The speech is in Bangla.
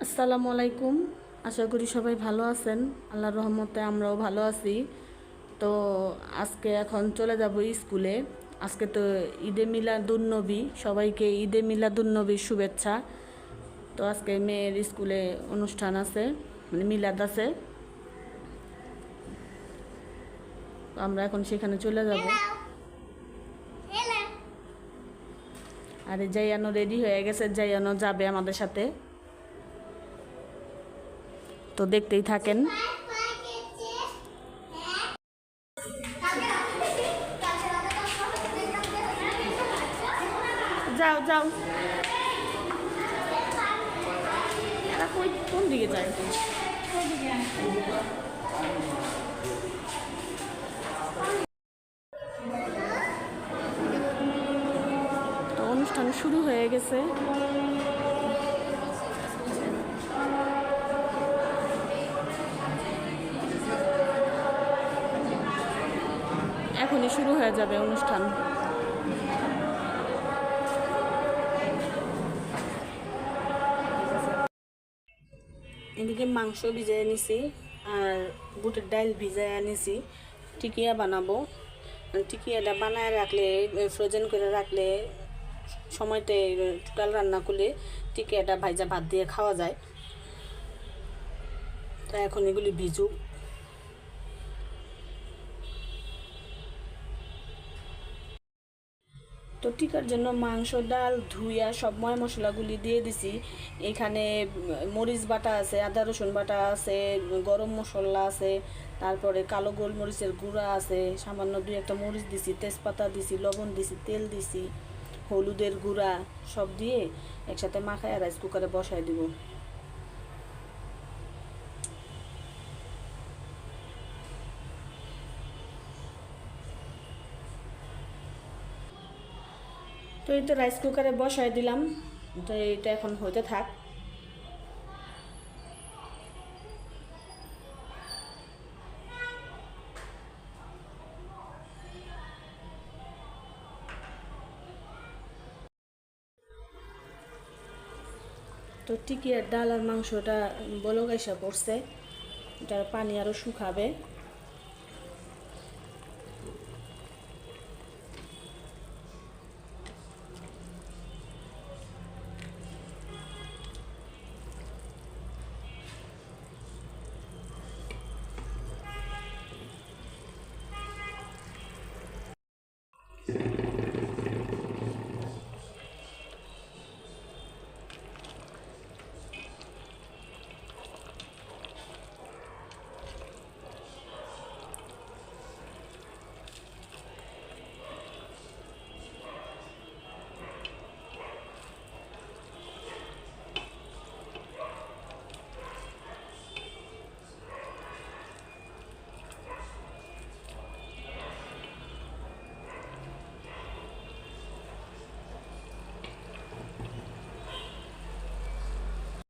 আসসালামু আলাইকুম। আশা করি সবাই ভালো আছেন। আল্লাহর রহমতে আমরাও ভালো আছি। তো আজকে এখন চলে যাব স্কুলে। আজকে তো ঈদে মিলাদুন্নবী, সবাইকে ঈদে মিলাদুন্নবীর শুভেচ্ছা। তো আজকে মেয়ের স্কুলে অনুষ্ঠান আছে, মানে মিলাদ আছে। তো আমরা এখন সেখানে চলে যাব। আর জাইয়ানো রেডি হয়ে গেছে, জাইয়ানো যাবে আমাদের সাথে। তো দেখতেই থাকেন। যাও যাও, এরা কোন দিকে যায়? তো অনুষ্ঠান শুরু হয়ে গেছে। এখনই শুরু হয়ে যাবে অনুষ্ঠান। এদিকে মাংস ভিজিয়ে নিছি আর বুটের ডাল ভিজিয়ে নিছি। টিকিয়া বানাবো। টিকিয়াটা বানায় রাখলে, ফ্রোজেন করে রাখলে, সময়তে টোটাল রান্না করলে টিকিয়াটা ভাইজা ভাত দিয়ে খাওয়া যায়। তো এখন এগুলি ভিজুক। তো টিকার জন্য মাংস, ডাল ধুইয়া সব ময় মশলাগুলি দিয়ে দিছি। এখানে মরিচ বাটা আছে, আদা রসুন বাটা আছে, গরম মশলা আছে, তারপরে কালো গোলমরিচের গুঁড়া আছে, সামান্য দুই একটা মরিচ দিছি, তেজপাতা দিছি, লবণ দিছি, তেল দিছি, হলুদের গুঁড়া সব দিয়ে একসাথে মাখায় রাইস কুকারে বসায় দিব। তো এই তো রাইস কুকারে বসায় দিলাম। তো এটা এখন হতে থাক। তো টিকিয়ার ডাল আর মাংসটা বলক এসে পড়ছে, এটার পানি আরও শুকাবে।